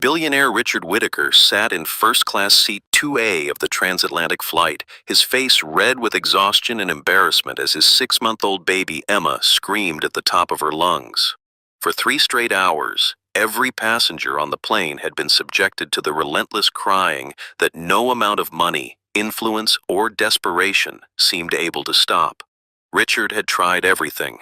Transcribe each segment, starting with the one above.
Billionaire Richard Whittaker sat in first-class seat 2A of the transatlantic flight, his face red with exhaustion and embarrassment as his 6-month-old baby Emma screamed at the top of her lungs. For 3 straight hours, every passenger on the plane had been subjected to the relentless crying that no amount of money, influence, or desperation seemed able to stop. Richard had tried everything.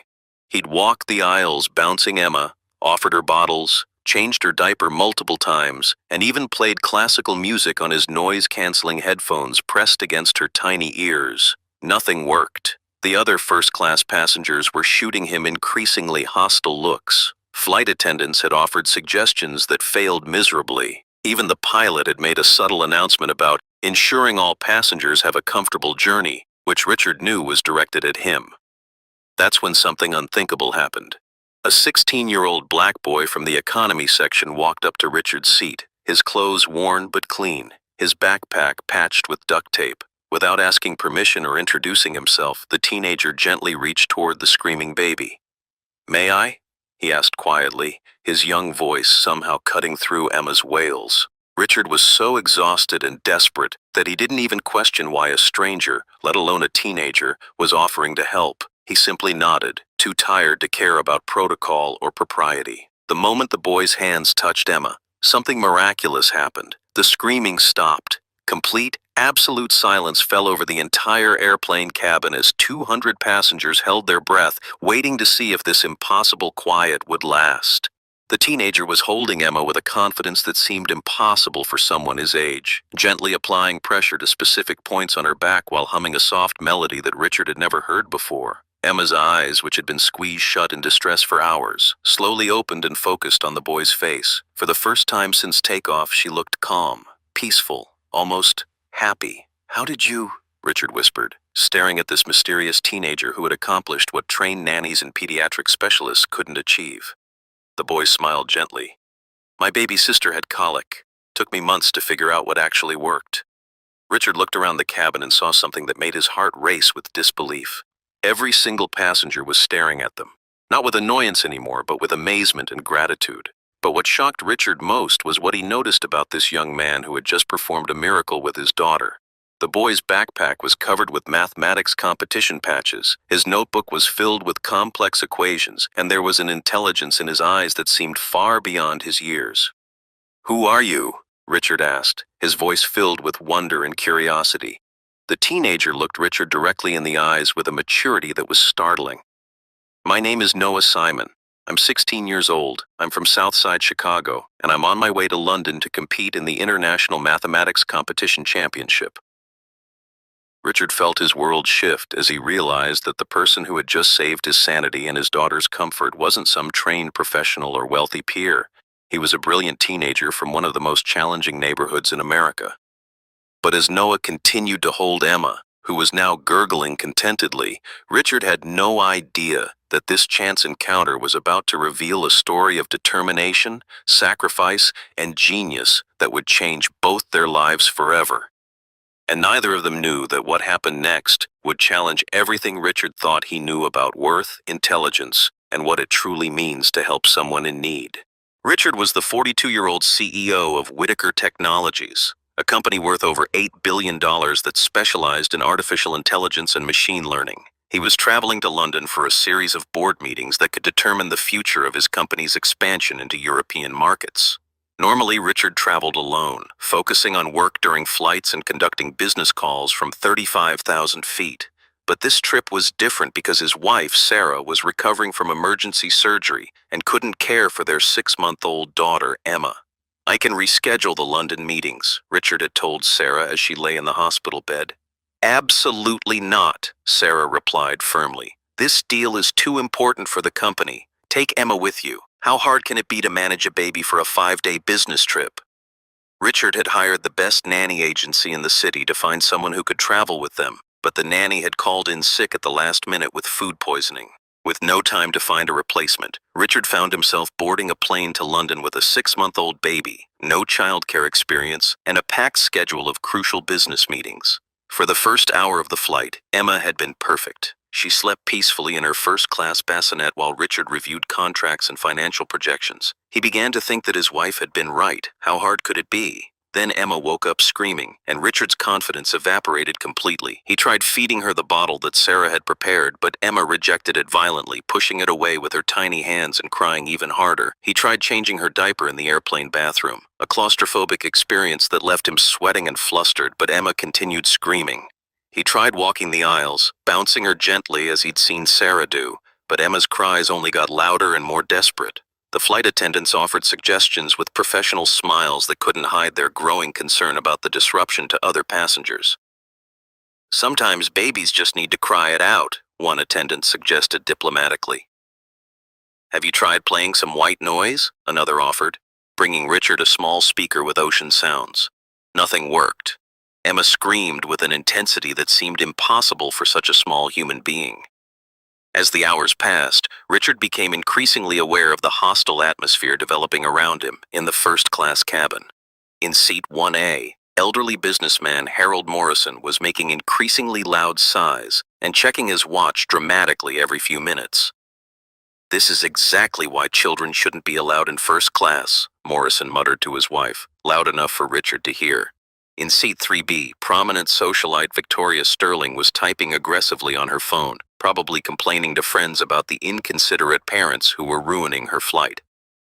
He'd walked the aisles bouncing Emma, offered her bottles, changed her diaper multiple times, and even played classical music on his noise-canceling headphones pressed against her tiny ears. Nothing worked. The other first-class passengers were shooting him increasingly hostile looks. Flight attendants had offered suggestions that failed miserably. Even the pilot had made a subtle announcement about ensuring all passengers have a comfortable journey, which Richard knew was directed at him. That's when something unthinkable happened. A 16-year-old black boy from the economy section walked up to Richard's seat, his clothes worn but clean, his backpack patched with duct tape. Without asking permission or introducing himself, the teenager gently reached toward the screaming baby. "May I?" he asked quietly, his young voice somehow cutting through Emma's wails. Richard was so exhausted and desperate that he didn't even question why a stranger, let alone a teenager, was offering to help. He simply nodded, too tired to care about protocol or propriety. The moment the boy's hands touched Emma, something miraculous happened. The screaming stopped. Complete, absolute silence fell over the entire airplane cabin as 200 passengers held their breath, waiting to see if this impossible quiet would last. The teenager was holding Emma with a confidence that seemed impossible for someone his age, gently applying pressure to specific points on her back while humming a soft melody that Richard had never heard before. Emma's eyes, which had been squeezed shut in distress for hours, slowly opened and focused on the boy's face. For the first time since takeoff, she looked calm, peaceful, almost happy. "How did you?" Richard whispered, staring at this mysterious teenager who had accomplished what trained nannies and pediatric specialists couldn't achieve. The boy smiled gently. "My baby sister had colic. Took me months to figure out what actually worked." Richard looked around the cabin and saw something that made his heart race with disbelief. Every single passenger was staring at them, not with annoyance anymore, but with amazement and gratitude. But what shocked Richard most was what he noticed about this young man who had just performed a miracle with his daughter. The boy's backpack was covered with mathematics competition patches, his notebook was filled with complex equations, and there was an intelligence in his eyes that seemed far beyond his years. "Who are you?" Richard asked, his voice filled with wonder and curiosity. The teenager looked Richard directly in the eyes with a maturity that was startling. "My name is Noah Simon. I'm 16 years old, I'm from Southside Chicago, and I'm on my way to London to compete in the International Mathematics Competition Championship." Richard felt his world shift as he realized that the person who had just saved his sanity and his daughter's comfort wasn't some trained professional or wealthy peer. He was a brilliant teenager from one of the most challenging neighborhoods in America. But as Noah continued to hold Emma, who was now gurgling contentedly, Richard had no idea that this chance encounter was about to reveal a story of determination, sacrifice, and genius that would change both their lives forever. And neither of them knew that what happened next would challenge everything Richard thought he knew about worth, intelligence, and what it truly means to help someone in need. Richard was the 42-year-old CEO of Whittaker Technologies, a company worth over $8 billion that specialized in artificial intelligence and machine learning. He was traveling to London for a series of board meetings that could determine the future of his company's expansion into European markets. Normally, Richard traveled alone, focusing on work during flights and conducting business calls from 35,000 feet. But this trip was different because his wife, Sarah, was recovering from emergency surgery and couldn't care for their 6-month-old daughter, Emma. "I can reschedule the London meetings," Richard had told Sarah as she lay in the hospital bed. "Absolutely not," Sarah replied firmly. "This deal is too important for the company. Take Emma with you. How hard can it be to manage a baby for a 5-day business trip?" Richard had hired the best nanny agency in the city to find someone who could travel with them, but the nanny had called in sick at the last minute with food poisoning. With no time to find a replacement, Richard found himself boarding a plane to London with a 6-month-old baby, no childcare experience, and a packed schedule of crucial business meetings. For the first hour of the flight, Emma had been perfect. She slept peacefully in her first-class bassinet while Richard reviewed contracts and financial projections. He began to think that his wife had been right. How hard could it be? Then Emma woke up screaming, and Richard's confidence evaporated completely. He tried feeding her the bottle that Sarah had prepared, but Emma rejected it violently, pushing it away with her tiny hands and crying even harder. He tried changing her diaper in the airplane bathroom, a claustrophobic experience that left him sweating and flustered, but Emma continued screaming. He tried walking the aisles, bouncing her gently as he'd seen Sarah do, but Emma's cries only got louder and more desperate. The flight attendants offered suggestions with professional smiles that couldn't hide their growing concern about the disruption to other passengers. "Sometimes babies just need to cry it out," one attendant suggested diplomatically. "Have you tried playing some white noise?" another offered, bringing Richard a small speaker with ocean sounds. Nothing worked. Emma screamed with an intensity that seemed impossible for such a small human being. As the hours passed, Richard became increasingly aware of the hostile atmosphere developing around him in the first-class cabin. In seat 1A, elderly businessman Harold Morrison was making increasingly loud sighs and checking his watch dramatically every few minutes. "This is exactly why children shouldn't be allowed in first class," Morrison muttered to his wife, loud enough for Richard to hear. In seat 3B, prominent socialite Victoria Sterling was typing aggressively on her phone, probably complaining to friends about the inconsiderate parents who were ruining her flight.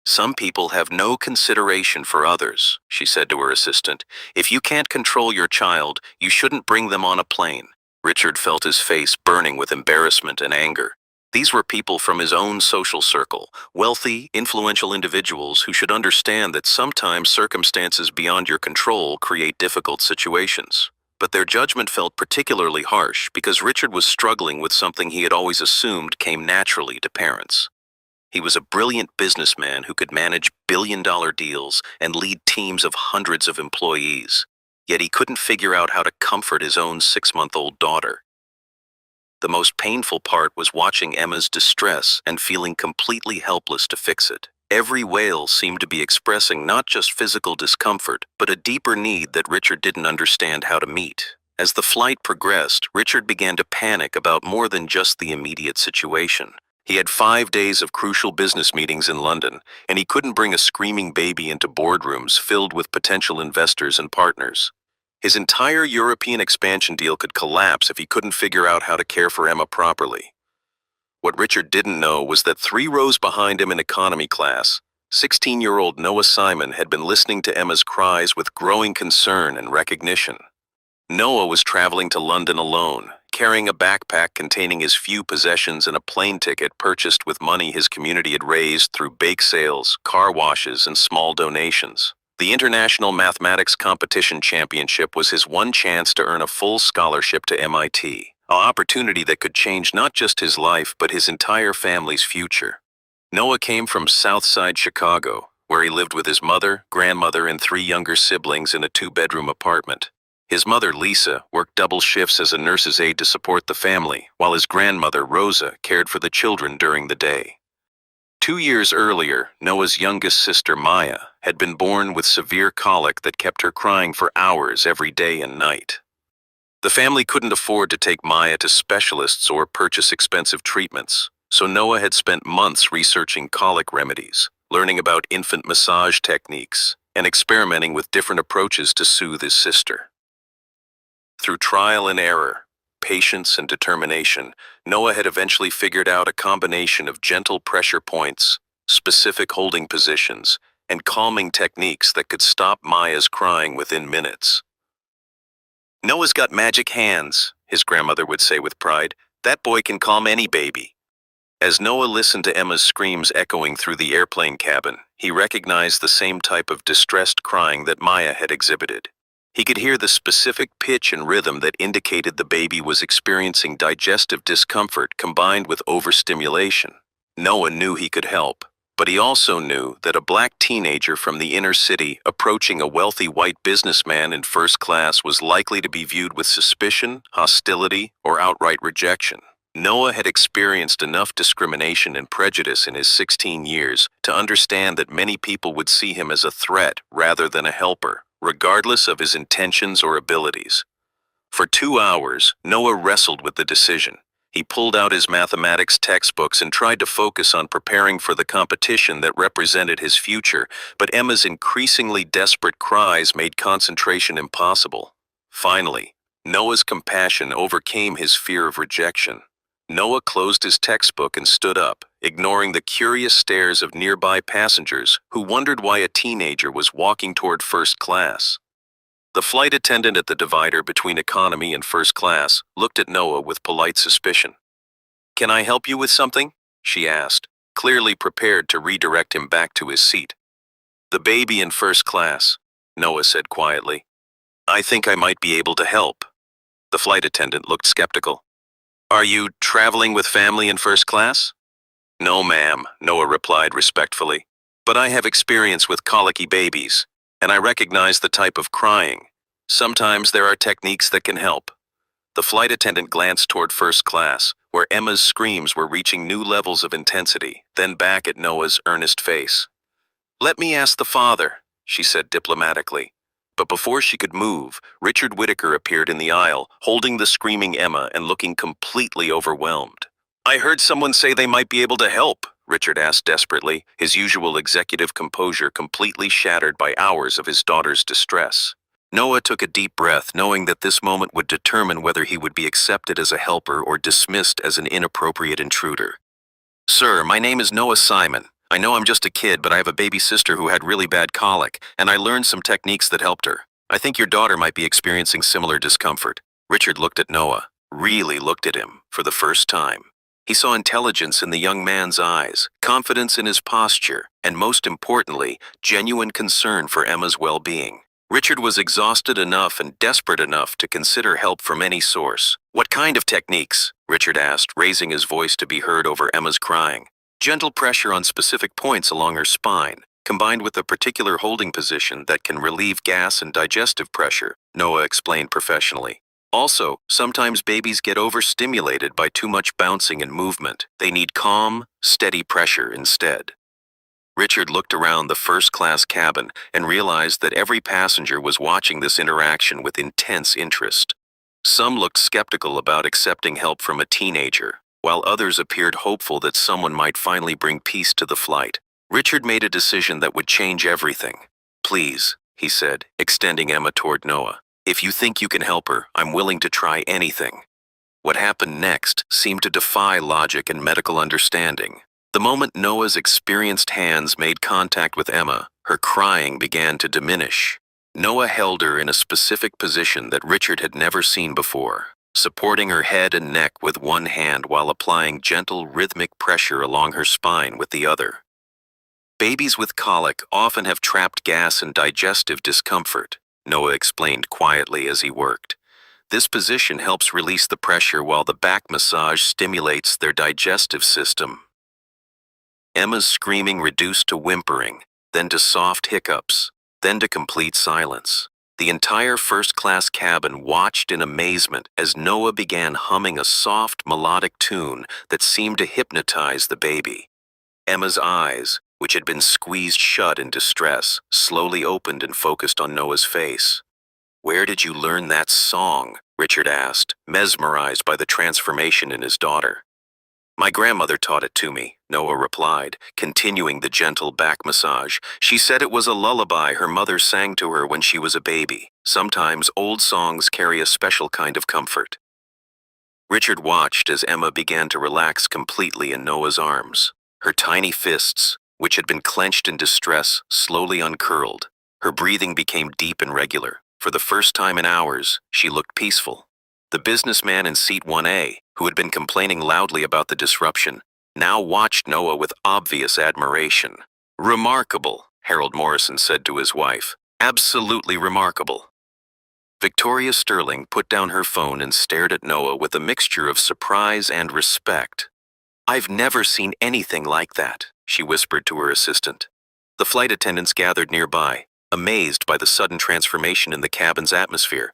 "Some people have no consideration for others," she said to her assistant. "If you can't control your child, you shouldn't bring them on a plane." Richard felt his face burning with embarrassment and anger. These were people from his own social circle, wealthy, influential individuals who should understand that sometimes circumstances beyond your control create difficult situations. But their judgment felt particularly harsh because Richard was struggling with something he had always assumed came naturally to parents. He was a brilliant businessman who could manage billion-dollar deals and lead teams of hundreds of employees. Yet he couldn't figure out how to comfort his own 6-month-old daughter. The most painful part was watching Emma's distress and feeling completely helpless to fix it. Every wail seemed to be expressing not just physical discomfort, but a deeper need that Richard didn't understand how to meet. As the flight progressed, Richard began to panic about more than just the immediate situation. He had 5 days of crucial business meetings in London, and he couldn't bring a screaming baby into boardrooms filled with potential investors and partners. His entire European expansion deal could collapse if he couldn't figure out how to care for Emma properly. What Richard didn't know was that 3 rows behind him in economy class, 16-year-old Noah Simon had been listening to Emma's cries with growing concern and recognition. Noah was traveling to London alone, carrying a backpack containing his few possessions and a plane ticket purchased with money his community had raised through bake sales, car washes, and small donations. The International Mathematics Competition Championship was his one chance to earn a full scholarship to MIT, an opportunity that could change not just his life but his entire family's future. Noah came from Southside Chicago, where he lived with his mother, grandmother, and 3 younger siblings in a 2-bedroom apartment. His mother, Lisa, worked double shifts as a nurse's aide to support the family, while his grandmother, Rosa, cared for the children during the day. 2 years earlier, Noah's youngest sister, Maya, had been born with severe colic that kept her crying for hours every day and night. The family couldn't afford to take Maya to specialists or purchase expensive treatments, so Noah had spent months researching colic remedies, learning about infant massage techniques, and experimenting with different approaches to soothe his sister. Through trial and error, patience and determination, Noah had eventually figured out a combination of gentle pressure points, specific holding positions, and calming techniques that could stop Maya's crying within minutes. "Noah's got magic hands," his grandmother would say with pride. "That boy can calm any baby." As Noah listened to Emma's screams echoing through the airplane cabin, he recognized the same type of distressed crying that Maya had exhibited. He could hear the specific pitch and rhythm that indicated the baby was experiencing digestive discomfort combined with overstimulation. Noah knew he could help, but he also knew that a black teenager from the inner city approaching a wealthy white businessman in first class was likely to be viewed with suspicion, hostility, or outright rejection. Noah had experienced enough discrimination and prejudice in his 16 years to understand that many people would see him as a threat rather than a helper, regardless of his intentions or abilities. For 2 hours, Noah wrestled with the decision. He pulled out his mathematics textbooks and tried to focus on preparing for the competition that represented his future, but Emma's increasingly desperate cries made concentration impossible. Finally, Noah's compassion overcame his fear of rejection. Noah closed his textbook and stood up, ignoring the curious stares of nearby passengers who wondered why a teenager was walking toward first class. The flight attendant at the divider between economy and first class looked at Noah with polite suspicion. "Can I help you with something?" she asked, clearly prepared to redirect him back to his seat. "The baby in first class," Noah said quietly. "I think I might be able to help." The flight attendant looked skeptical. "Are you traveling with family in first class?" "No, ma'am," Noah replied respectfully. "But I have experience with colicky babies, and I recognize the type of crying. Sometimes there are techniques that can help." The flight attendant glanced toward first class, where Emma's screams were reaching new levels of intensity, then back at Noah's earnest face. "Let me ask the father," she said diplomatically. But before she could move, Richard Whittaker appeared in the aisle, holding the screaming Emma and looking completely overwhelmed. "I heard someone say they might be able to help," Richard asked desperately, his usual executive composure completely shattered by hours of his daughter's distress. Noah took a deep breath, knowing that this moment would determine whether he would be accepted as a helper or dismissed as an inappropriate intruder. "Sir, my name is Noah Simon. I know I'm just a kid, but I have a baby sister who had really bad colic, and I learned some techniques that helped her. I think your daughter might be experiencing similar discomfort." Richard looked at Noah, really looked at him, for the first time. He saw intelligence in the young man's eyes, confidence in his posture, and most importantly, genuine concern for Emma's well-being. Richard was exhausted enough and desperate enough to consider help from any source. "What kind of techniques?" Richard asked, raising his voice to be heard over Emma's crying. "Gentle pressure on specific points along her spine, combined with a particular holding position that can relieve gas and digestive pressure," Noah explained professionally. "Also, sometimes babies get overstimulated by too much bouncing and movement. They need calm, steady pressure instead." Richard looked around the first-class cabin and realized that every passenger was watching this interaction with intense interest. Some looked skeptical about accepting help from a teenager, while others appeared hopeful that someone might finally bring peace to the flight. Richard made a decision that would change everything. "Please," he said, extending Emma toward Noah. "If you think you can help her, I'm willing to try anything." What happened next seemed to defy logic and medical understanding. The moment Noah's experienced hands made contact with Emma, her crying began to diminish. Noah held her in a specific position that Richard had never seen before, supporting her head and neck with one hand while applying gentle, rhythmic pressure along her spine with the other. "Babies with colic often have trapped gas and digestive discomfort," Noah explained quietly as he worked. "This position helps release the pressure while the back massage stimulates their digestive system." Emma's screaming reduced to whimpering, then to soft hiccups, then to complete silence. The entire first-class cabin watched in amazement as Noah began humming a soft, melodic tune that seemed to hypnotize the baby. Emma's eyes, which had been squeezed shut in distress, slowly opened and focused on Noah's face. "Where did you learn that song?" Richard asked, mesmerized by the transformation in his daughter. "My grandmother taught it to me," Noah replied, continuing the gentle back massage. "She said it was a lullaby her mother sang to her when she was a baby. Sometimes old songs carry a special kind of comfort." Richard watched as Emma began to relax completely in Noah's arms. Her tiny fists, which had been clenched in distress, slowly uncurled. Her breathing became deep and regular. For the first time in hours, she looked peaceful. The businessman in seat 1A, who had been complaining loudly about the disruption, now watched Noah with obvious admiration. "Remarkable," Harold Morrison said to his wife. "Absolutely remarkable." Victoria Sterling put down her phone and stared at Noah with a mixture of surprise and respect. "I've never seen anything like that," she whispered to her assistant. The flight attendants gathered nearby, amazed by the sudden transformation in the cabin's atmosphere.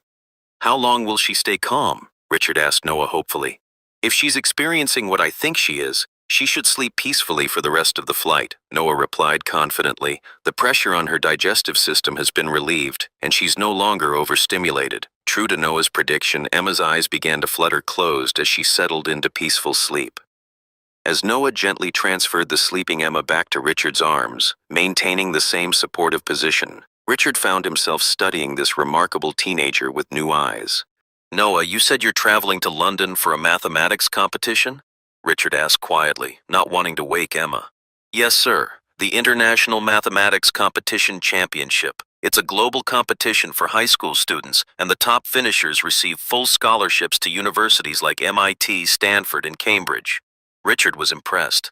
"How long will she stay calm?" Richard asked Noah hopefully. "If she's experiencing what I think she is, She should sleep peacefully for the rest of the flight, Noah replied confidently. The pressure on her digestive system has been relieved, and she's no longer overstimulated. True to Noah's prediction, Emma's eyes began to flutter closed as she settled into peaceful sleep. As Noah gently transferred the sleeping Emma back to Richard's arms, maintaining the same supportive position, Richard found himself studying this remarkable teenager with new eyes. Noah, you said you're traveling to London for a mathematics competition? Richard asked quietly, not wanting to wake Emma. Yes, sir. The International Mathematics Competition Championship. It's a global competition for high school students, and the top finishers receive full scholarships to universities like MIT, Stanford, and Cambridge. Richard was impressed.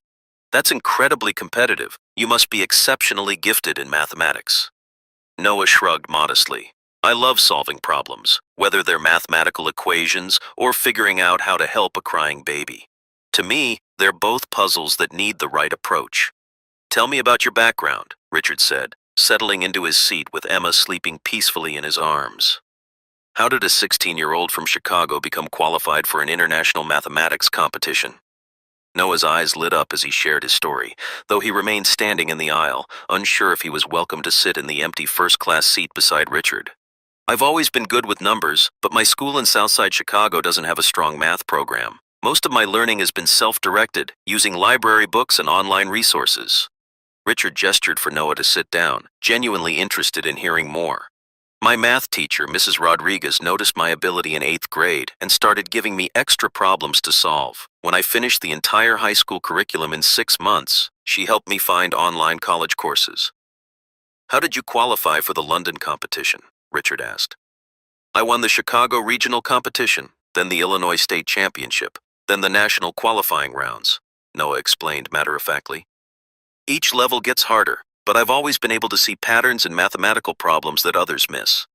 That's incredibly competitive. You must be exceptionally gifted in mathematics. Noah shrugged modestly. I love solving problems, whether they're mathematical equations or figuring out how to help a crying baby. To me, they're both puzzles that need the right approach. Tell me about your background, Richard said, settling into his seat with Emma sleeping peacefully in his arms. How did a 16-year-old from Chicago become qualified for an international mathematics competition? Noah's eyes lit up as he shared his story, though he remained standing in the aisle, unsure if he was welcome to sit in the empty first-class seat beside Richard. I've always been good with numbers, but my school in Southside Chicago doesn't have a strong math program. Most of my learning has been self-directed, using library books and online resources. Richard gestured for Noah to sit down, genuinely interested in hearing more. My math teacher, Mrs. Rodriguez, noticed my ability in 8th grade and started giving me extra problems to solve. When I finished the entire high school curriculum in 6 months, she helped me find online college courses. How did you qualify for the London competition? Richard asked. I won the Chicago Regional Competition, then the Illinois State Championship, then the national qualifying rounds, Noah explained matter-of-factly. Each level gets harder, but I've always been able to see patterns in mathematical problems that others miss.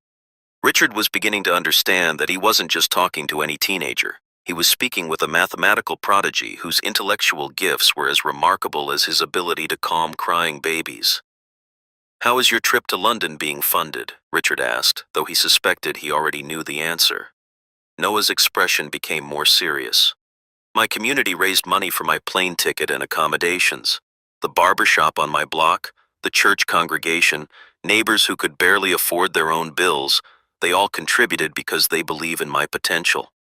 Richard was beginning to understand that he wasn't just talking to any teenager. He was speaking with a mathematical prodigy whose intellectual gifts were as remarkable as his ability to calm crying babies. How is your trip to London being funded? Richard asked, though he suspected he already knew the answer. Noah's expression became more serious. My community raised money for my plane ticket and accommodations. The barber shop on my block, the church congregation, neighbors who could barely afford their own bills, they all contributed because they believe in my potential.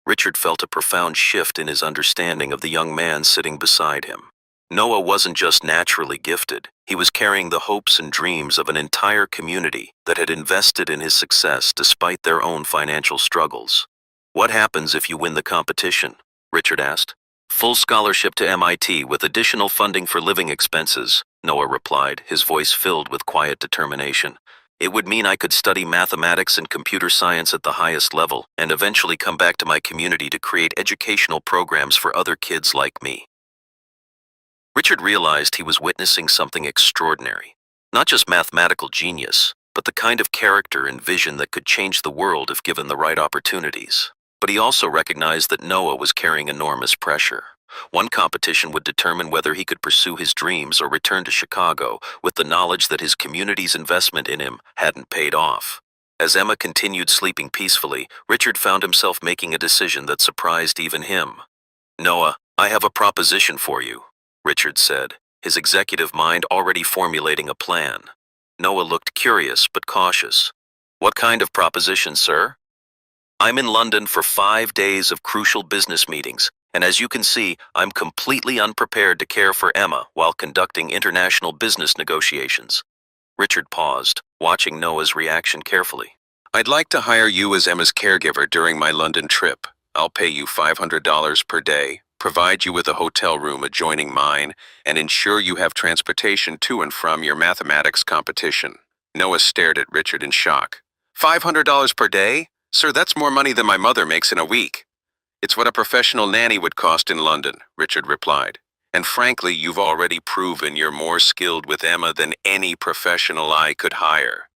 Richard felt a profound shift in his understanding of the young man sitting beside him. Noah wasn't just naturally gifted, he was carrying the hopes and dreams of an entire community that had invested in his success despite their own financial struggles. What happens if you win the competition? Richard asked. Full scholarship to MIT with additional funding for living expenses, Noah replied, his voice filled with quiet determination. It would mean I could study mathematics and computer science at the highest level and eventually come back to my community to create educational programs for other kids like me. Richard realized he was witnessing something extraordinary. Not just mathematical genius, but the kind of character and vision that could change the world if given the right opportunities. But he also recognized that Noah was carrying enormous pressure. One competition would determine whether he could pursue his dreams or return to Chicago with the knowledge that his community's investment in him hadn't paid off. As Emma continued sleeping peacefully, Richard found himself making a decision that surprised even him. Noah, I have a proposition for you, Richard said, his executive mind already formulating a plan. Noah looked curious but cautious. What kind of proposition, sir? I'm in London for 5 days of crucial business meetings, and as you can see, I'm completely unprepared to care for Emma while conducting international business negotiations. Richard paused, watching Noah's reaction carefully. I'd like to hire you as Emma's caregiver during my London trip. I'll pay you $500 per day, provide you with a hotel room adjoining mine, and ensure you have transportation to and from your mathematics competition. Noah stared at Richard in shock. $500 per day? Sir, that's more money than my mother makes in a week. It's what a professional nanny would cost in London, Richard replied. And frankly, you've already proven you're more skilled with Emma than any professional I could hire.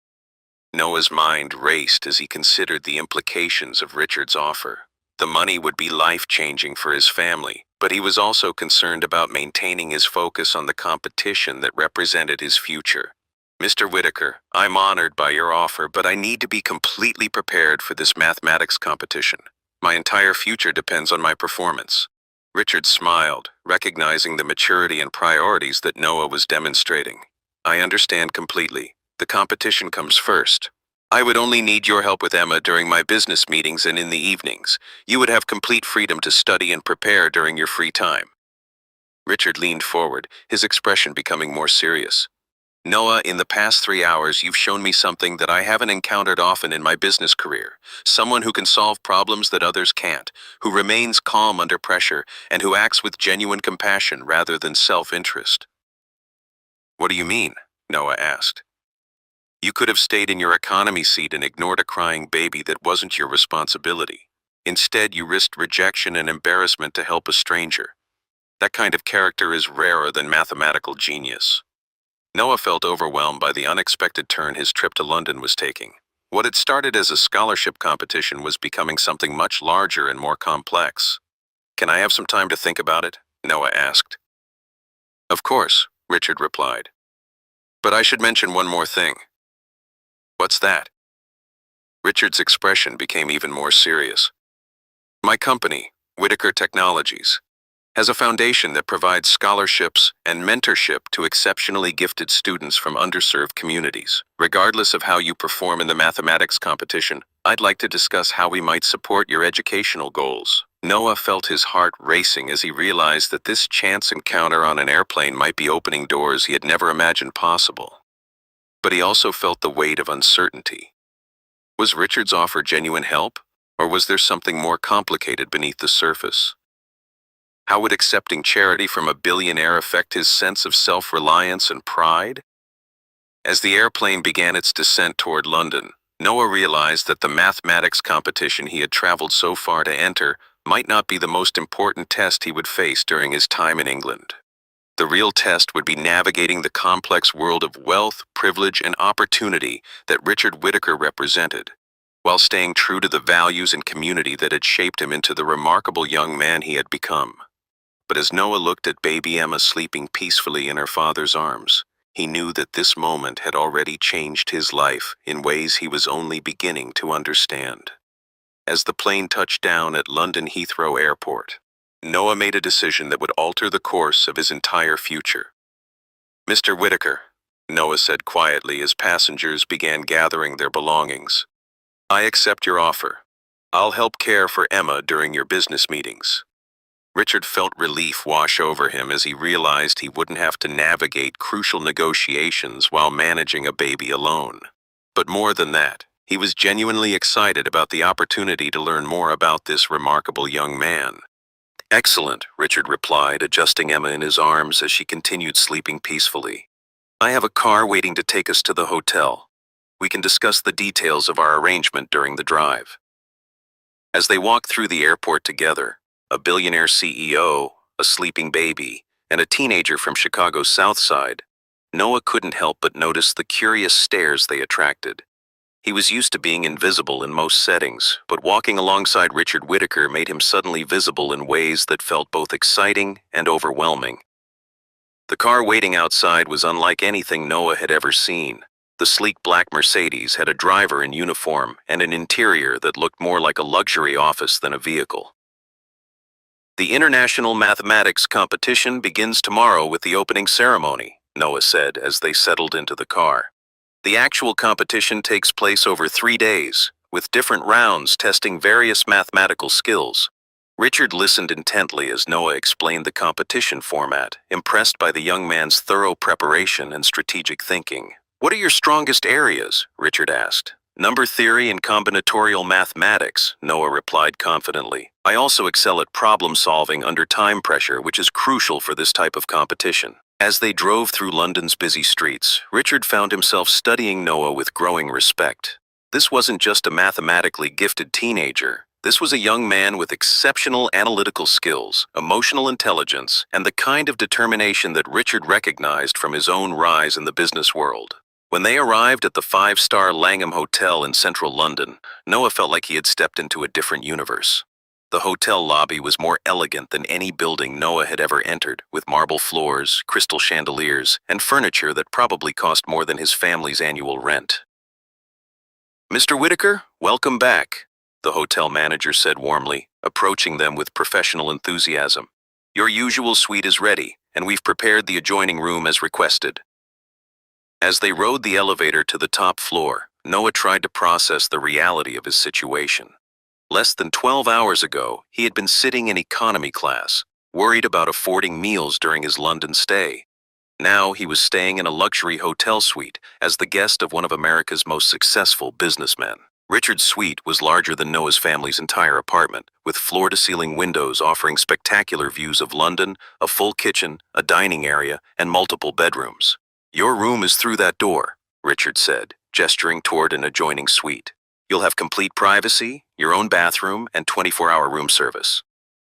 Noah's mind raced as he considered the implications of Richard's offer. The money would be life-changing for his family, but he was also concerned about maintaining his focus on the competition that represented his future. Mr. Whitaker, I'm honored by your offer, but I need to be completely prepared for this mathematics competition. My entire future depends on my performance. Richard smiled, recognizing the maturity and priorities that Noah was demonstrating. I understand completely. The competition comes first. I would only need your help with Emma during my business meetings and in the evenings. You would have complete freedom to study and prepare during your free time. Richard leaned forward, his expression becoming more serious. Noah, in the past 3 hours, you've shown me something that I haven't encountered often in my business career. Someone who can solve problems that others can't, who remains calm under pressure, and who acts with genuine compassion rather than self-interest. What do you mean? Noah asked. You could have stayed in your economy seat and ignored a crying baby that wasn't your responsibility. Instead, you risked rejection and embarrassment to help a stranger. That kind of character is rarer than mathematical genius. Noah felt overwhelmed by the unexpected turn his trip to London was taking. What had started as a scholarship competition was becoming something much larger and more complex. Can I have some time to think about it? Noah asked. Of course, Richard replied. But I should mention one more thing. What's that? Richard's expression became even more serious. My company, Whitaker Technologies, has a foundation that provides scholarships and mentorship to exceptionally gifted students from underserved communities. Regardless of how you perform in the mathematics competition, I'd like to discuss how we might support your educational goals. Noah felt his heart racing as he realized that this chance encounter on an airplane might be opening doors he had never imagined possible. But he also felt the weight of uncertainty. Was Richard's offer genuine help, or was there something more complicated beneath the surface? How would accepting charity from a billionaire affect his sense of self-reliance and pride? As the airplane began its descent toward London, Noah realized that the mathematics competition he had traveled so far to enter might not be the most important test he would face during his time in England. The real test would be navigating the complex world of wealth, privilege, and opportunity that Richard Whitaker represented, while staying true to the values and community that had shaped him into the remarkable young man he had become. But as Noah looked at baby Emma sleeping peacefully in her father's arms, he knew that this moment had already changed his life in ways he was only beginning to understand. As the plane touched down at London Heathrow Airport, Noah made a decision that would alter the course of his entire future. Mr. Whitaker, Noah said quietly as passengers began gathering their belongings, I accept your offer. I'll help care for Emma during your business meetings. Richard felt relief wash over him as he realized he wouldn't have to navigate crucial negotiations while managing a baby alone. But more than that, he was genuinely excited about the opportunity to learn more about this remarkable young man. Excellent, Richard replied, adjusting Emma in his arms as she continued sleeping peacefully. I have a car waiting to take us to the hotel. We can discuss the details of our arrangement during the drive. As they walked through the airport together, a billionaire CEO, a sleeping baby, and a teenager from Chicago's South Side, Noah couldn't help but notice the curious stares they attracted. He was used to being invisible in most settings, but walking alongside Richard Whitaker made him suddenly visible in ways that felt both exciting and overwhelming. The car waiting outside was unlike anything Noah had ever seen. The sleek black Mercedes had a driver in uniform and an interior that looked more like a luxury office than a vehicle. The International Mathematics Competition begins tomorrow with the opening ceremony, Noah said as they settled into the car. The actual competition takes place over 3 days, with different rounds testing various mathematical skills. Richard listened intently as Noah explained the competition format, impressed by the young man's thorough preparation and strategic thinking. What are your strongest areas? Richard asked. Number theory and combinatorial mathematics, Noah replied confidently. I also excel at problem solving under time pressure, which is crucial for this type of competition. As they drove through London's busy streets, Richard found himself studying Noah with growing respect. This wasn't just a mathematically gifted teenager. This was a young man with exceptional analytical skills, emotional intelligence, and the kind of determination that Richard recognized from his own rise in the business world. When they arrived at the 5-star Langham Hotel in central London, Noah felt like he had stepped into a different universe. The hotel lobby was more elegant than any building Noah had ever entered, with marble floors, crystal chandeliers, and furniture that probably cost more than his family's annual rent. Mr. Whitaker, welcome back, the hotel manager said warmly, approaching them with professional enthusiasm. Your usual suite is ready, and we've prepared the adjoining room as requested. As they rode the elevator to the top floor, Noah tried to process the reality of his situation. Less than 12 hours ago, he had been sitting in economy class, worried about affording meals during his London stay. Now he was staying in a luxury hotel suite as the guest of one of America's most successful businessmen. Richard's suite was larger than Noah's family's entire apartment, with floor-to-ceiling windows offering spectacular views of London, a full kitchen, a dining area, and multiple bedrooms. "Your room is through that door," Richard said, gesturing toward an adjoining suite. "You'll have complete privacy, your own bathroom, and 24-hour room service."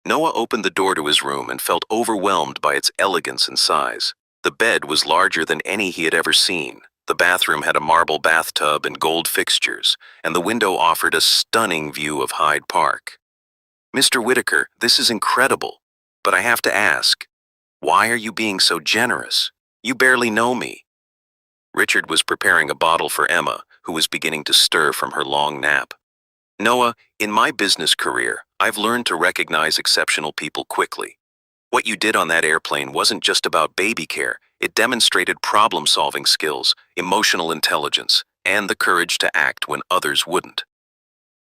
Noah opened the door to his room and felt overwhelmed by its elegance and size. The bed was larger than any he had ever seen. The bathroom had a marble bathtub and gold fixtures, and the window offered a stunning view of Hyde Park. "Mr. Whitaker, this is incredible. But I have to ask, why are you being so generous? You barely know me." Richard was preparing a bottle for Emma, who was beginning to stir from her long nap. "Noah, in my business career, I've learned to recognize exceptional people quickly. What you did on that airplane wasn't just about baby care. It demonstrated problem-solving skills, emotional intelligence, and the courage to act when others wouldn't."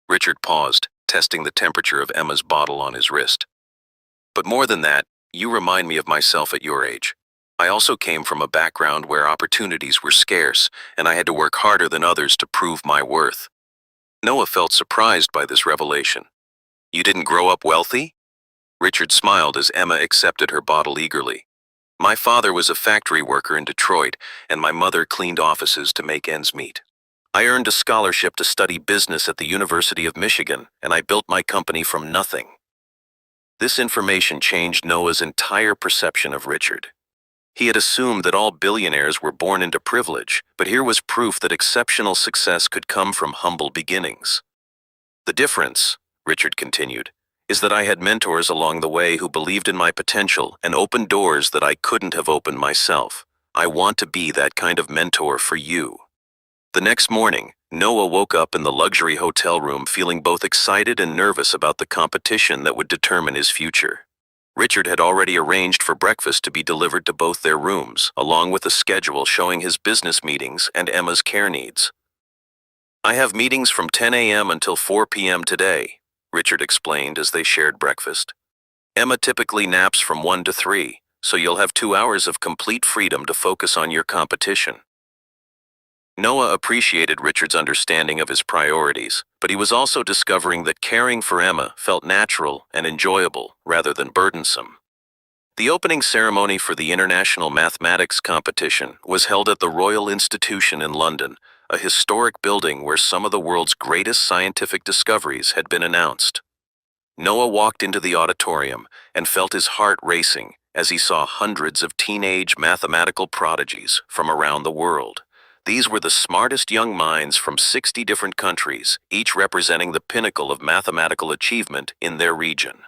Richard paused, testing the temperature of Emma's bottle on his wrist. "But more than that, you remind me of myself at your age. I also came from a background where opportunities were scarce, and I had to work harder than others to prove my worth." Noah felt surprised by this revelation. "You didn't grow up wealthy?" Richard smiled as Emma accepted her bottle eagerly. "My father was a factory worker in Detroit, and my mother cleaned offices to make ends meet. I earned a scholarship to study business at the University of Michigan, and I built my company from nothing." This information changed Noah's entire perception of Richard. He had assumed that all billionaires were born into privilege, but here was proof that exceptional success could come from humble beginnings. "The difference," Richard continued, "is that I had mentors along the way who believed in my potential and opened doors that I couldn't have opened myself. I want to be that kind of mentor for you." The next morning, Noah woke up in the luxury hotel room feeling both excited and nervous about the competition that would determine his future. Richard had already arranged for breakfast to be delivered to both their rooms, along with a schedule showing his business meetings and Emma's care needs. "I have meetings from 10 a.m. until 4 p.m. today," Richard explained as they shared breakfast. "Emma typically naps from 1 to 3, so you'll have 2 hours of complete freedom to focus on your competition." Noah appreciated Richard's understanding of his priorities, but he was also discovering that caring for Emma felt natural and enjoyable rather than burdensome. The opening ceremony for the International Mathematics Competition was held at the Royal Institution in London, a historic building where some of the world's greatest scientific discoveries had been announced. Noah walked into the auditorium and felt his heart racing as he saw hundreds of teenage mathematical prodigies from around the world. These were the smartest young minds from 60 different countries, each representing the pinnacle of mathematical achievement in their region.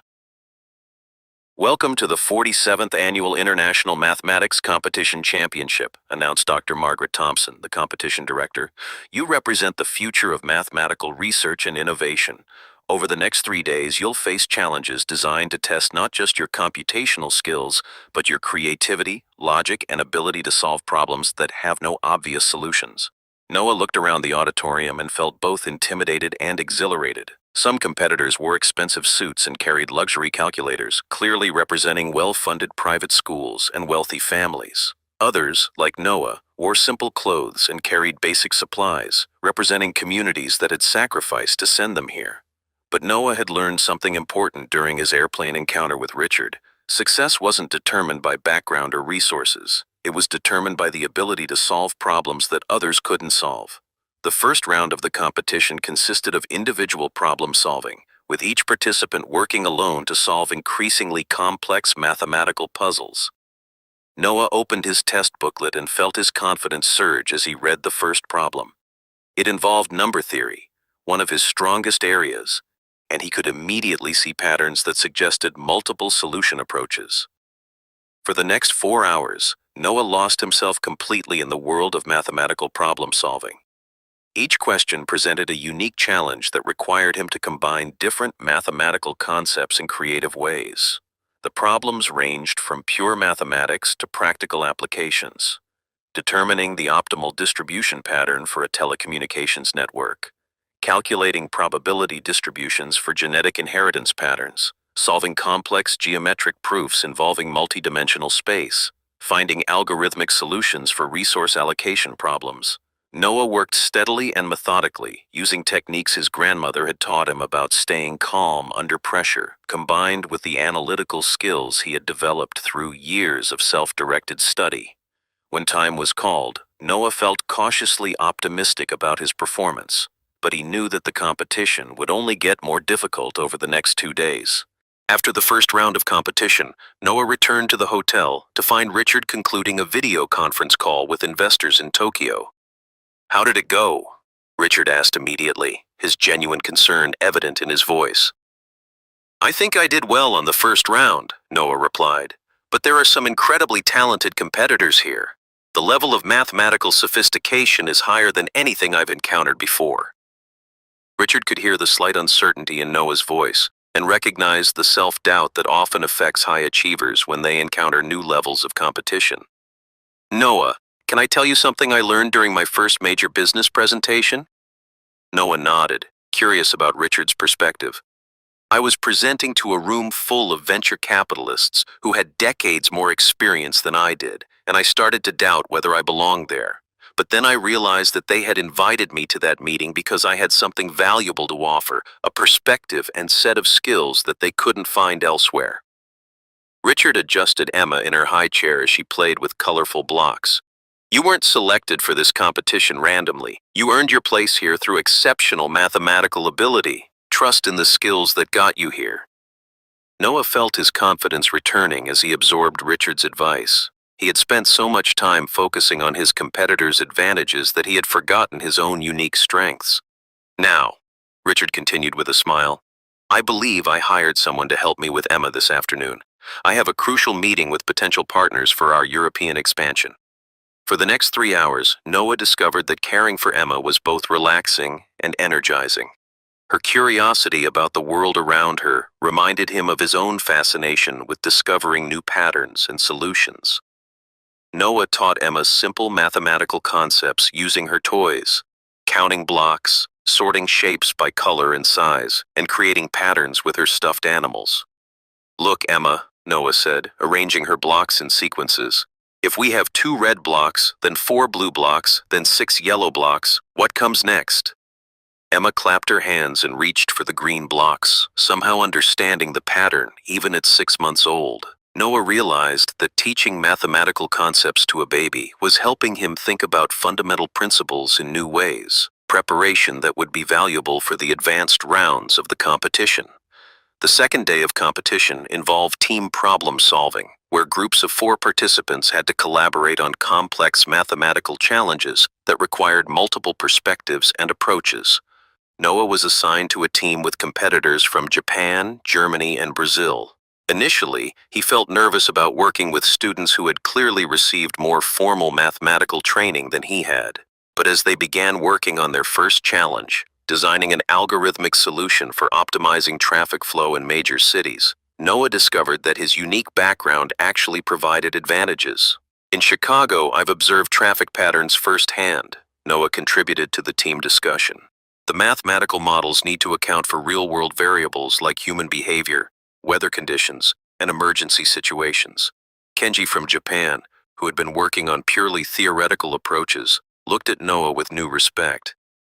"Welcome to the 47th Annual International Mathematics Competition Championship," announced Dr. Margaret Thompson, the competition director. "You represent the future of mathematical research and innovation. Over the next 3 days, you'll face challenges designed to test not just your computational skills, but your creativity, logic, and ability to solve problems that have no obvious solutions." Noah looked around the auditorium and felt both intimidated and exhilarated. Some competitors wore expensive suits and carried luxury calculators, clearly representing well-funded private schools and wealthy families. Others, like Noah, wore simple clothes and carried basic supplies, representing communities that had sacrificed to send them here. But Noah had learned something important during his airplane encounter with Richard. Success wasn't determined by background or resources. It was determined by the ability to solve problems that others couldn't solve. The first round of the competition consisted of individual problem solving, with each participant working alone to solve increasingly complex mathematical puzzles. Noah opened his test booklet and felt his confidence surge as he read the first problem. It involved number theory, one of his strongest areas, and he could immediately see patterns that suggested multiple solution approaches. For the next 4 hours, Noah lost himself completely in the world of mathematical problem solving. Each question presented a unique challenge that required him to combine different mathematical concepts in creative ways. The problems ranged from pure mathematics to practical applications, determining the optimal distribution pattern for a telecommunications network, calculating probability distributions for genetic inheritance patterns, solving complex geometric proofs involving multidimensional space, finding algorithmic solutions for resource allocation problems. Noah worked steadily and methodically, using techniques his grandmother had taught him about staying calm under pressure, combined with the analytical skills he had developed through years of self-directed study. When time was called, Noah felt cautiously optimistic about his performance, but he knew that the competition would only get more difficult over the next 2 days. After the first round of competition, Noah returned to the hotel to find Richard concluding a video conference call with investors in Tokyo. "How did it go?" Richard asked immediately, his genuine concern evident in his voice. "I think I did well on the first round," Noah replied, "but there are some incredibly talented competitors here. The level of mathematical sophistication is higher than anything I've encountered before." Richard could hear the slight uncertainty in Noah's voice and recognized the self-doubt that often affects high achievers when they encounter new levels of competition. "Noah, can I tell you something I learned during my first major business presentation?" Noah nodded, curious about Richard's perspective. "I was presenting to a room full of venture capitalists who had decades more experience than I did, and I started to doubt whether I belonged there. But then I realized that they had invited me to that meeting because I had something valuable to offer, a perspective and set of skills that they couldn't find elsewhere." Richard adjusted Emma in her high chair as she played with colorful blocks. "You weren't selected for this competition randomly. You earned your place here through exceptional mathematical ability. Trust in the skills that got you here." Noah felt his confidence returning as he absorbed Richard's advice. He had spent so much time focusing on his competitors' advantages that he had forgotten his own unique strengths. "Now," Richard continued with a smile, "I believe I hired someone to help me with Emma this afternoon. I have a crucial meeting with potential partners for our European expansion." For the next 3 hours, Noah discovered that caring for Emma was both relaxing and energizing. Her curiosity about the world around her reminded him of his own fascination with discovering new patterns and solutions. Noah taught Emma simple mathematical concepts using her toys, counting blocks, sorting shapes by color and size, and creating patterns with her stuffed animals. "Look, Emma," Noah said, arranging her blocks in sequences. "If we have 2 red blocks, then 4 blue blocks, then 6 yellow blocks, what comes next?" Emma clapped her hands and reached for the green blocks, somehow understanding the pattern even at 6 months old. Noah realized that teaching mathematical concepts to a baby was helping him think about fundamental principles in new ways, preparation that would be valuable for the advanced rounds of the competition. The second day of competition involved team problem solving, where groups of 4 participants had to collaborate on complex mathematical challenges that required multiple perspectives and approaches. Noah was assigned to a team with competitors from Japan, Germany, and Brazil. Initially, he felt nervous about working with students who had clearly received more formal mathematical training than he had. But as they began working on their first challenge, designing an algorithmic solution for optimizing traffic flow in major cities, Noah discovered that his unique background actually provided advantages. "In Chicago, I've observed traffic patterns firsthand," Noah contributed to the team discussion. "The mathematical models need to account for real-world variables like human behavior, weather conditions, and emergency situations." Kenji from Japan, who had been working on purely theoretical approaches, looked at Noah with new respect.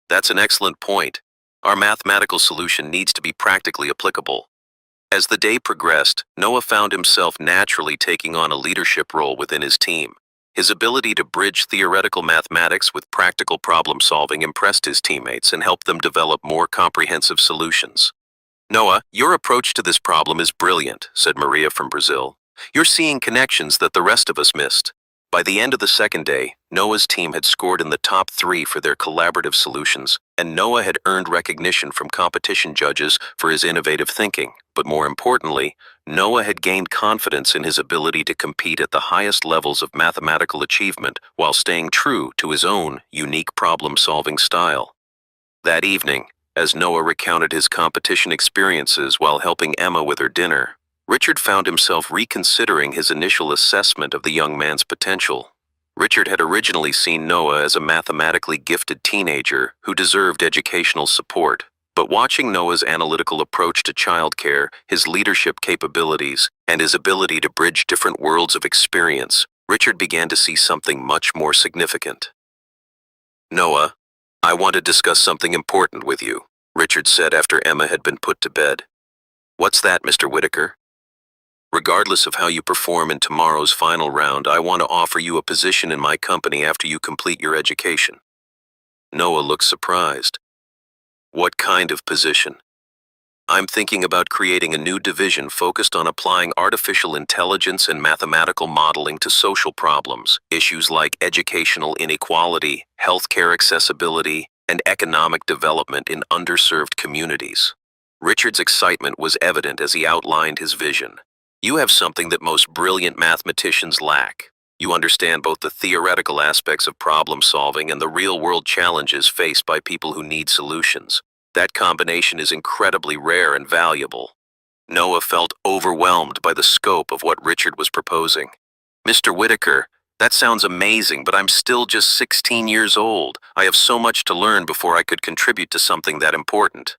"That's an excellent point. Our mathematical solution needs to be practically applicable." As the day progressed, Noah found himself naturally taking on a leadership role within his team. His ability to bridge theoretical mathematics with practical problem solving impressed his teammates and helped them develop more comprehensive solutions. "Noah, your approach to this problem is brilliant," said Maria from Brazil. "You're seeing connections that the rest of us missed." By the end of the second day, Noah's team had scored in the top 3 for their collaborative solutions, and Noah had earned recognition from competition judges for his innovative thinking. But more importantly, Noah had gained confidence in his ability to compete at the highest levels of mathematical achievement while staying true to his own unique problem-solving style. That evening, as Noah recounted his competition experiences while helping Emma with her dinner, Richard found himself reconsidering his initial assessment of the young man's potential. Richard had originally seen Noah as a mathematically gifted teenager who deserved educational support. But watching Noah's analytical approach to childcare, his leadership capabilities, and his ability to bridge different worlds of experience, Richard began to see something much more significant. "Noah, I want to discuss something important with you," Richard said after Emma had been put to bed. "What's that, Mr. Whitaker?" "Regardless of how you perform in tomorrow's final round, I want to offer you a position in my company after you complete your education." Noah looked surprised. "What kind of position?" "I'm thinking about creating a new division focused on applying artificial intelligence and mathematical modeling to social problems, issues like educational inequality, healthcare accessibility, and economic development in underserved communities." Richard's excitement was evident as he outlined his vision. "You have something that most brilliant mathematicians lack. You understand both the theoretical aspects of problem solving and the real-world challenges faced by people who need solutions. That combination is incredibly rare and valuable." Noah felt overwhelmed by the scope of what Richard was proposing. "Mr. Whitaker, that sounds amazing, but I'm still just 16 years old. I have so much to learn before I could contribute to something that important."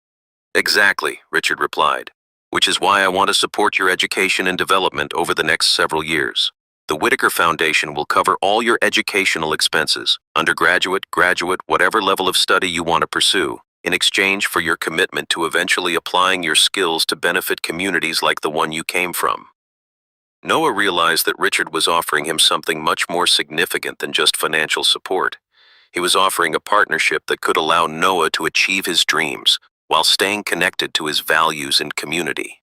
"Exactly," Richard replied, "which is why I want to support your education and development over the next several years. The Whitaker Foundation will cover all your educational expenses, undergraduate, graduate, whatever level of study you want to pursue, in exchange for your commitment to eventually applying your skills to benefit communities like the one you came from." Noah realized that Richard was offering him something much more significant than just financial support. He was offering a partnership that could allow Noah to achieve his dreams while staying connected to his values and community.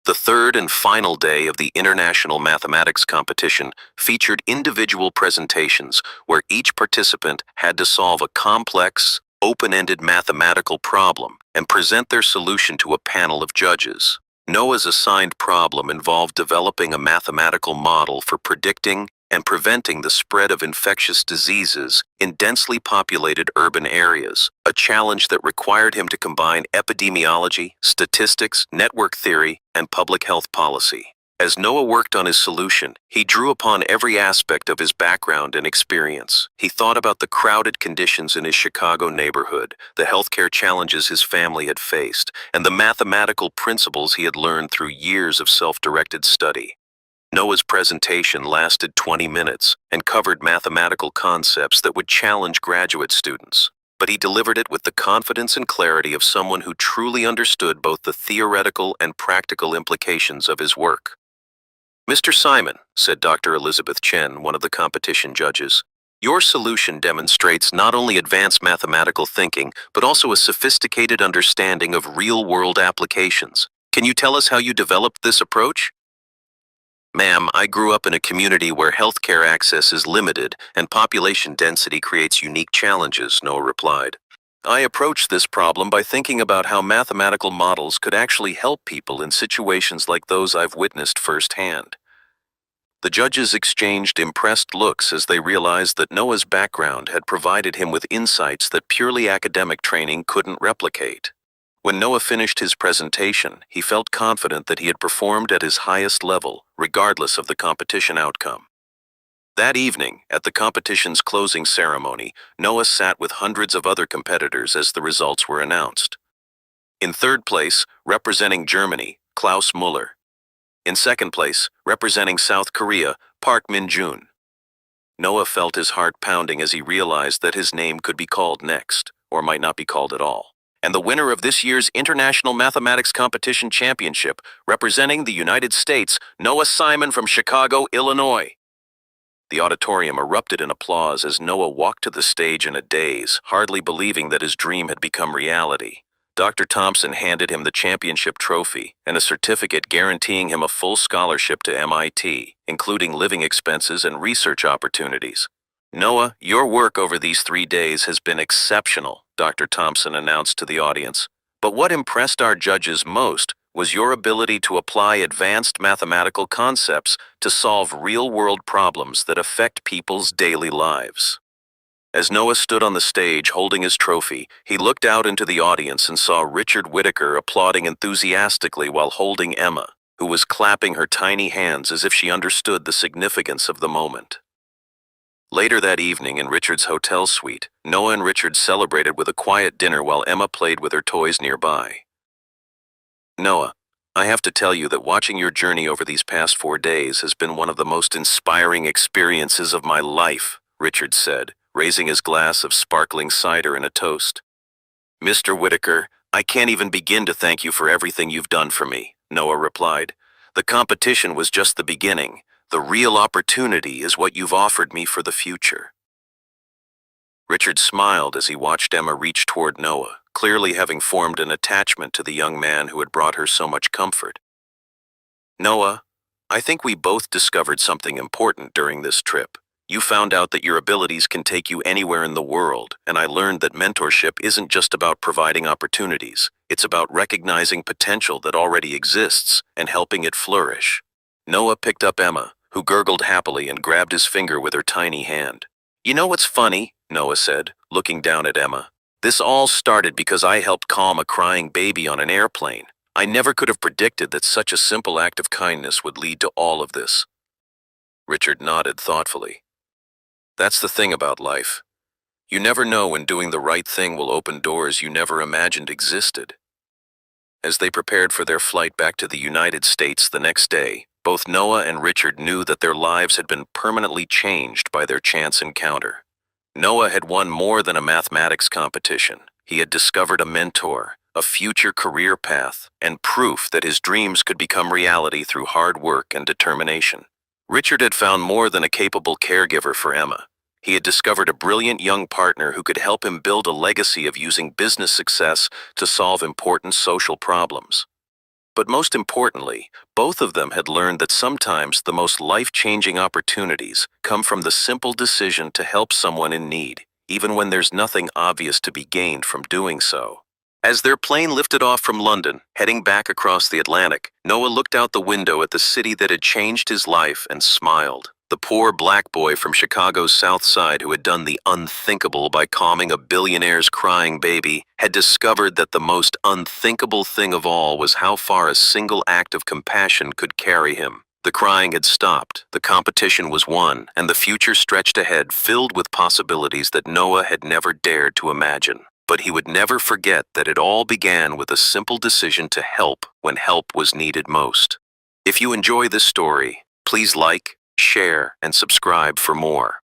The third and final day of the International Mathematics Competition featured individual presentations where each participant had to solve a complex, open-ended mathematical problem and present their solution to a panel of judges. Noah's assigned problem involved developing a mathematical model for predicting and preventing the spread of infectious diseases in densely populated urban areas, a challenge that required him to combine epidemiology, statistics, network theory, and public health policy. As Noah worked on his solution, he drew upon every aspect of his background and experience. He thought about the crowded conditions in his Chicago neighborhood, the healthcare challenges his family had faced, and the mathematical principles he had learned through years of self-directed study. Noah's presentation lasted 20 minutes and covered mathematical concepts that would challenge graduate students, but he delivered it with the confidence and clarity of someone who truly understood both the theoretical and practical implications of his work. "Mr. Simon," said Dr. Elizabeth Chen, one of the competition judges, "your solution demonstrates not only advanced mathematical thinking, but also a sophisticated understanding of real-world applications. Can you tell us how you developed this approach?" "Ma'am, I grew up in a community where healthcare access is limited and population density creates unique challenges," Noah replied. "I approached this problem by thinking about how mathematical models could actually help people in situations like those I've witnessed firsthand." The judges exchanged impressed looks as they realized that Noah's background had provided him with insights that purely academic training couldn't replicate. When Noah finished his presentation, he felt confident that he had performed at his highest level, regardless of the competition outcome. That evening, at the competition's closing ceremony, Noah sat with hundreds of other competitors as the results were announced. In third place, representing Germany, Klaus Muller. In second place, representing South Korea, Park Min-jun. Noah felt his heart pounding as he realized that his name could be called next, or might not be called at all. And the winner of this year's International Mathematics Competition Championship, representing the United States, Noah Simon from Chicago, Illinois. The auditorium erupted in applause as Noah walked to the stage in a daze, hardly believing that his dream had become reality. Dr. Thompson handed him the championship trophy and a certificate guaranteeing him a full scholarship to MIT, including living expenses and research opportunities. "Noah, your work over these 3 days has been exceptional," Dr. Thompson announced to the audience. "But what impressed our judges most was your ability to apply advanced mathematical concepts to solve real-world problems that affect people's daily lives." As Noah stood on the stage holding his trophy, he looked out into the audience and saw Richard Whitaker applauding enthusiastically while holding Emma. who was clapping her tiny hands as if she understood the significance of the moment. Later that evening in Richard's hotel suite, Noah and Richard celebrated with a quiet dinner while Emma played with her toys nearby. Noah, I have to tell you that watching your journey over these past 4 days has been one of the most inspiring experiences of my life, Richard said, raising his glass of sparkling cider in a toast. Mr. Whitaker, I can't even begin to thank you for everything you've done for me, Noah replied. The competition was just the beginning. The real opportunity is what you've offered me for the future. Richard smiled as he watched Emma reach toward Noah, clearly having formed an attachment to the young man who had brought her so much comfort. Noah, I think we both discovered something important during this trip. You found out that your abilities can take you anywhere in the world, and I learned that mentorship isn't just about providing opportunities. It's about recognizing potential that already exists and helping it flourish. Noah picked up Emma, who gurgled happily and grabbed his finger with her tiny hand. You know what's funny? Noah said, looking down at Emma. This all started because I helped calm a crying baby on an airplane. I never could have predicted that such a simple act of kindness would lead to all of this. Richard nodded thoughtfully. That's the thing about life. You never know when doing the right thing will open doors you never imagined existed. As they prepared for their flight back to the United States the next day, both Noah and Richard knew that their lives had been permanently changed by their chance encounter. Noah had won more than a mathematics competition. He had discovered a mentor, a future career path, and proof that his dreams could become reality through hard work and determination. Richard had found more than a capable caregiver for Emma. He had discovered a brilliant young partner who could help him build a legacy of using business success to solve important social problems. But most importantly, both of them had learned that sometimes the most life-changing opportunities come from the simple decision to help someone in need, even when there's nothing obvious to be gained from doing so. As their plane lifted off from London, heading back across the Atlantic, Noah looked out the window at the city that had changed his life and smiled. The poor black boy from Chicago's South Side who had done the unthinkable by calming a billionaire's crying baby had discovered that the most unthinkable thing of all was how far a single act of compassion could carry him. The crying had stopped, the competition was won, and the future stretched ahead filled with possibilities that Noah had never dared to imagine. But he would never forget that it all began with a simple decision to help when help was needed most. If you enjoy this story, please like, share, and subscribe for more.